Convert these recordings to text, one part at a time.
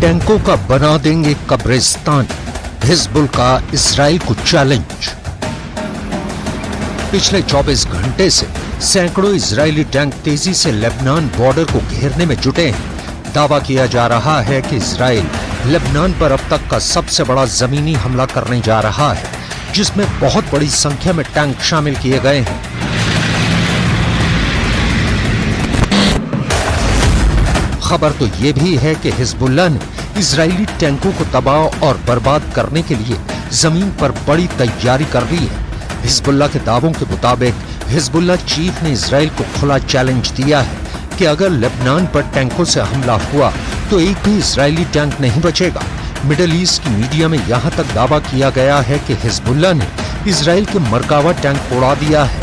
टैंकों का बना देंगे कब्रिस्तान, हिजबुल का इजराइल को चैलेंज। पिछले 24 घंटे से सैकड़ों इजरायली टैंक तेजी से लेबनान बॉर्डर को घेरने में जुटे हैं। दावा किया जा रहा है कि इजराइल लेबनान पर अब तक का सबसे बड़ा जमीनी हमला करने जा रहा है, जिसमें बहुत बड़ी संख्या में टैंक शामिल किए गए हैं। खबर तो ये भी है कि हिजबुल्लाह ने इजरायली टैंकों को तबाह और बर्बाद करने के लिए जमीन पर बड़ी तैयारी कर ली है। हिजबुल्लाह के दावों के मुताबिक हिजबुल्लाह चीफ ने इजराइल को खुला चैलेंज दिया है कि अगर लेबनान पर टैंकों से हमला हुआ तो एक भी इजरायली टैंक नहीं बचेगा। मिडिल ईस्ट की मीडिया में यहाँ तक दावा किया गया है कि हिजबुल्लाह ने इजराइल के मरकावा टैंक उड़ा दिया है।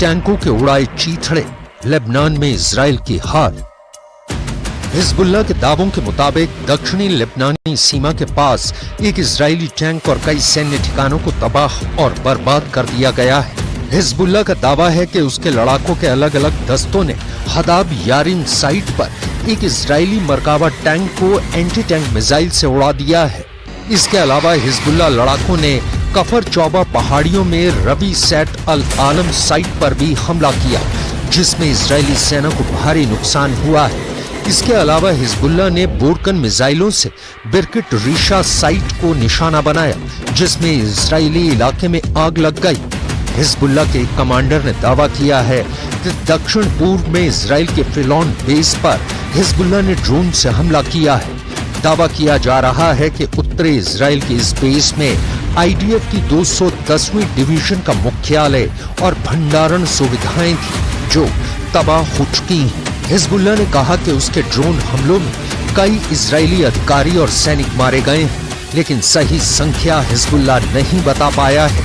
टैंकों के उड़ाए चीथड़े, लेबनान में इजराइल की हार। हिजबुल्लाह के दावों के मुताबिक दक्षिणी लेबनानी सीमा के पास एक इजरायली टैंक और कई सैन्य ठिकानों को तबाह और बर्बाद कर दिया गया है। हिजबुल्लाह का दावा है कि उसके लड़ाकों के अलग अलग दस्तों ने हदाब यारिन साइट पर एक इजरायली मरकावा टैंक को एंटी टैंक मिसाइल से उड़ा दिया है। इसके अलावा हिजबुल्लाह लड़ाकों ने कफर चौबा पहाड़ियों में रबी सेट अल आलम साइट पर भी हमला किया, जिसमें इजरायली सेना को भारी नुकसान हुआ है। इसके अलावा हिजबुल्लाह ने बोरकन मिसाइलों से बिरकिट रीशा साइट को निशाना बनाया, जिसमें इजरायली इलाके में आग लग गई। हिजबुल्लाह के एक कमांडर ने दावा किया है कि दक्षिण पूर्व में इजराइल के फिलौन बेस पर हिजबुल्लाह ने ड्रोन से हमला किया है। दावा किया जा रहा है कि उत्तरी इजराइल के इस बेस में आईडीएफ की 210वीं डिवीजन का मुख्यालय और भंडारण सुविधाएं थी, जो तबाह हो चुकी हैं। हिजबुल्लाह ने कहा कि उसके ड्रोन हमलों में कई इजरायली अधिकारी और सैनिक मारे गए हैं, लेकिन सही संख्या हिजबुल्लाह नहीं बता पाया है।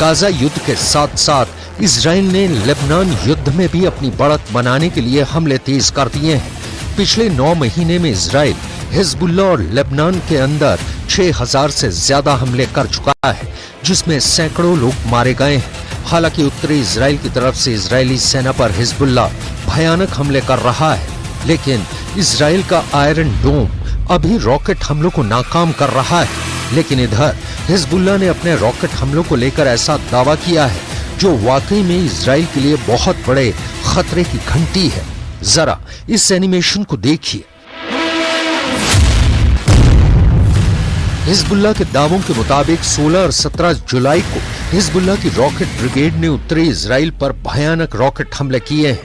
गाजा युद्ध के साथ साथ इजराइल ने लेबनान युद्ध में भी अपनी बढ़त बनाने के लिए हमले तेज कर दिए हैं। पिछले 9 महीने में इजराइल हिजबुल्लाह और लेबनान के अंदर 6000 से ज्यादा हमले कर चुका है, जिसमें सैकड़ों लोग मारे गए हैं। हालांकि उत्तरी इजराइल की तरफ से इजरायली सेना पर हिजबुल्लाह भयानक हमले कर रहा है, लेकिन इजराइल का आयरन डोम अभी रॉकेट हमलों को नाकाम कर रहा है। लेकिन इधर हिजबुल्लाह ने अपने रॉकेट हमलों को लेकर ऐसा दावा किया है जो वाकई में इजराइल के लिए बहुत बड़े खतरे की घंटी है। जरा इस एनिमेशन को देखिए। हिजबुल्लाह के दावों के मुताबिक 16 और 17 जुलाई को हिजबुल्लाह की रॉकेट ब्रिगेड ने उत्तरी इजराइल पर भयानक रॉकेट हमले किए हैं।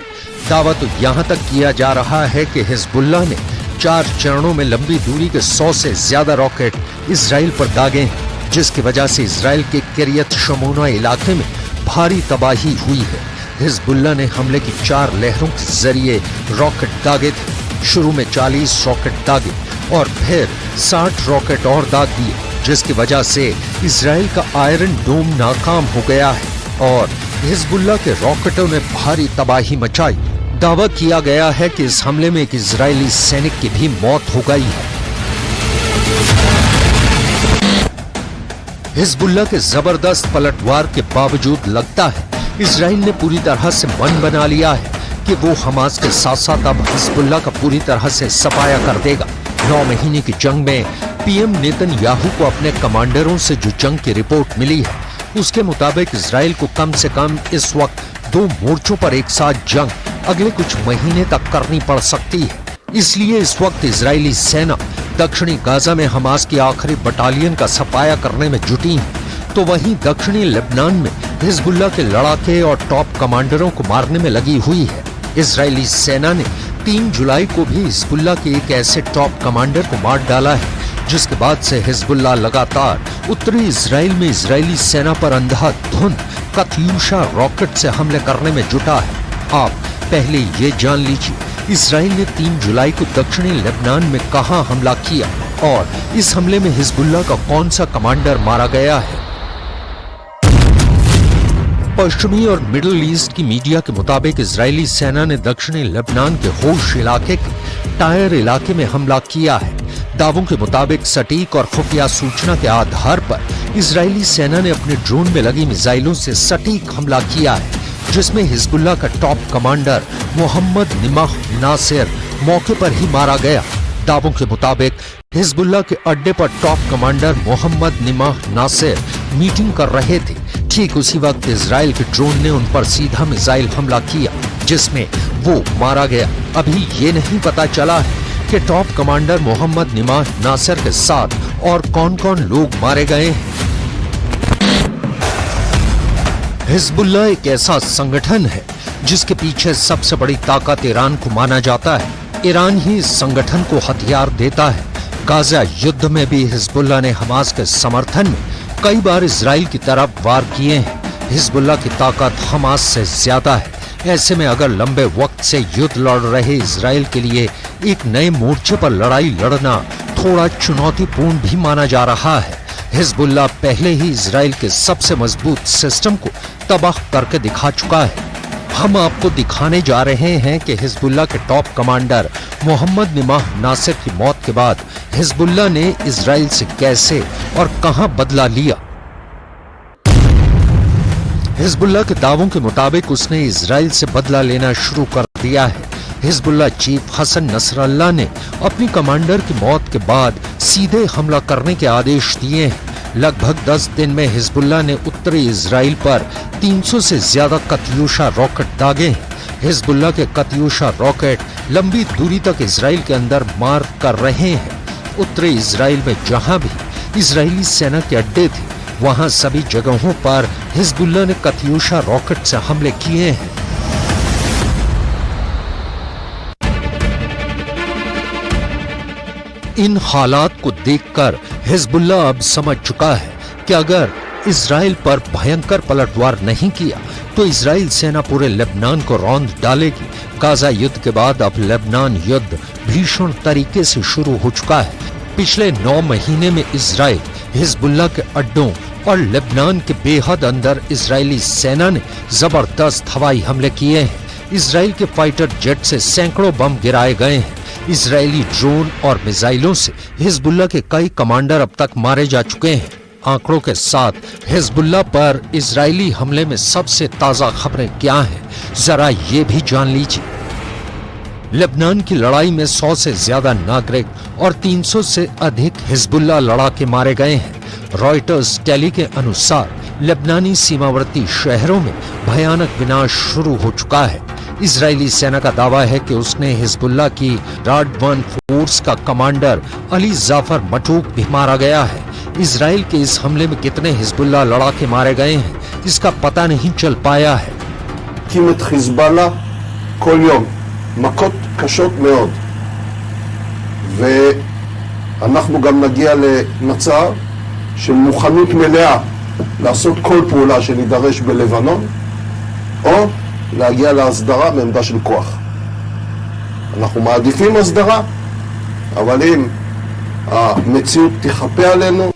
दावा तो यहां तक किया जा रहा है कि हिजबुल्लाह ने 4 चरणों में लंबी दूरी के 100 से ज्यादा रॉकेट इजराइल पर दागे हैं, जिसकी वजह से इजराइल के किरियत शमोना इलाके में भारी तबाही हुई है। हिजबुल्लाह ने हमले की 4 लहरों के जरिए रॉकेट दागे थे। शुरू में 40 रॉकेट दागे और फिर 60 रॉकेट और दाग दिए, जिसकी वजह से इजराइल का आयरन डोम नाकाम हो गया है और हिजबुल्लाह के रॉकेटों ने भारी तबाही मचाई। दावा किया गया है कि इस हमले में एक इजरायली सैनिक की भी मौत हो गई है। हिजबुल्ला के जबरदस्त पलटवार के बावजूद लगता है इजराइल ने पूरी तरह से मन बना लिया है कि वो हमास के साथ साथ अब हिजबुल्ला का पूरी तरह से सफाया कर देगा। 9 महीने की जंग में पीएम नेतन्याहू को अपने कमांडरों से जो जंग की रिपोर्ट मिली है उसके मुताबिक इजराइल को कम से कम इस वक्त 2 मोर्चों पर एक साथ जंग अगले कुछ महीने तक करनी पड़ सकती है। इसलिए इस वक्त इजरायली सेना दक्षिणी गाजा में हमास की आखिरी बटालियन का सफाया करने में जुटी है, तो वहीं दक्षिणी लेबनान में हिजबुल्ला के लड़ाके और टॉप कमांडरों को मारने में लगी हुई है। इजरायली सेना ने 3 जुलाई को भी हिजबुल्ला के एक ऐसे टॉप कमांडर को मार डाला है जिसके बाद से हिजबुल्ला लगातार उत्तरी इजराइल में इजरायली सेना पर अंधाधुंध कत्यूशा रॉकेट से हमले करने में जुटा है। आप पहले ये जान लीजिए इजराइल ने 3 जुलाई को दक्षिणी लेबनान में कहां हमला किया और इस हमले में हिजबुल्ला का कौन सा कमांडर मारा गया है। पश्चिमी और मिडिल ईस्ट की मीडिया के मुताबिक इजरायली सेना ने दक्षिणी लेबनान के होश इलाके के टायर इलाके में हमला किया है। दावों के मुताबिक सटीक और खुफिया सूचना के आधार पर इजरायली सेना ने अपने ड्रोन में लगी मिसाइलों से सटीक हमला किया है, जिसमें हिजबुल्ला का top commander Mohammed Nimah Nasir मौके पर ही मारा गया। दावों के मुताबिक हिजबुल्ला के अड्डे पर top commander Mohammed Nimah Nasser meeting कर रहे थे। ठीक उसी वक्त इजराइल के ड्रोन ने उन पर सीधा मिसाइल हमला किया जिसमें वो मारा गया। अभी ये नहीं पता चला है कि top commander Mohammed Nimah Nasir के साथ और कौन-कौन लोग मारे गए हैं। हिजबुल्ला एक ऐसा संगठन है जिसके पीछे सबसे बड़ी ताकत ईरान को माना जाता है। ईरान ही इस संगठन को हथियार देता है। गाजा युद्ध में भी हिजबुल्ला ने हमास के समर्थन में कई बार इजराइल की तरफ वार किए हैं। हिजबुल्ला की ताकत हमास से ज्यादा है। ऐसे में अगर लंबे वक्त से युद्ध लड़ रहे इजराइल के लिए एक नए मोर्चे पर लड़ाई लड़ना थोड़ा चुनौतीपूर्ण भी माना जा रहा है। हिजबुल्ला पहले ही इजराइल के सबसे मजबूत सिस्टम को तबाह करके दिखा चुका है। हम आपको दिखाने जा रहे हैं कि हिजबुल्ला के top commander Mohammed Nimah Nasir की मौत के बाद हिजबुल्ला ने इजराइल से कैसे और कहां बदला लिया। हिजबुल्ला के दावों के मुताबिक उसने इजराइल से बदला लेना शुरू कर दिया है। हिजबुल्ला चीफ हसन नसरल्लाह ने अपनी कमांडर की मौत के बाद सीधे हमला करने के आदेश दिए हैं। लगभग 10 दिन में हिजबुल्ला ने उत्तरी इजराइल पर 300 से ज्यादा कत्यूशा रॉकेट दागे हैं। हिजबुल्ला के कत्यूशा रॉकेट लंबी दूरी तक इजराइल के अंदर मार कर रहे हैं। उत्तरी इजराइल में जहां भी इजरायली सेना के अड्डे थे वहां सभी जगहों पर हिजबुल्ला ने कत्यूशा रॉकेट से हमले किए हैं। इन हालात को देखकर हिजबुल्ला अब समझ चुका है कि अगर इजराइल पर भयंकर पलटवार नहीं किया तो इजराइल सेना पूरे लेबनान को रौंद डालेगी। गाजा युद्ध के बाद अब लेबनान युद्ध भीषण तरीके से शुरू हो चुका है। पिछले 9 महीने में इजराइल हिजबुल्ला के अड्डों और लेबनान के बेहद अंदर इजरायली सेना ने जबरदस्त हवाई हमले किए हैं। इजराइल के फाइटर जेट से सैकड़ों बम गिराए गए हैं। इजरायली ड्रोन और मिसाइलों से हिजबुल्ला के कई कमांडर अब तक मारे जा चुके हैं। आंकड़ों के साथ हिजबुल्ला पर इजरायली हमले में सबसे ताजा खबरें क्या हैं, जरा ये भी जान लीजिए। लेबनान की लड़ाई में 100 से ज्यादा नागरिक और 300 से अधिक हिजबुल्ला लड़ाके मारे गए हैं। रॉयटर्स टेली के अनुसार लेबनानी सीमावर्ती शहरों में भयानक विनाश शुरू हो चुका है। इजरायली सेना का दावा है कि उसने हिजबुल्ला की राडवान फोर्स का कमांडर अली जाफर मटूक भी मारा गया है। इजराइल के इस हमले में कितने हिजबुल्ला लड़ाके मारे गए हैं इसका पता नहीं चल पाया है। कीमत हिजबुल्ला כל יום מכות קשות מאוד, ואנחנו גם נגיע למצב של מוכנות מלאה לעשות כל פעולה שנידרש בלבנון, או להגיע להסדרה מעמדה של כוח. אנחנו מעדיפים הסדרה, אבל אם המציאות תחפה עלינו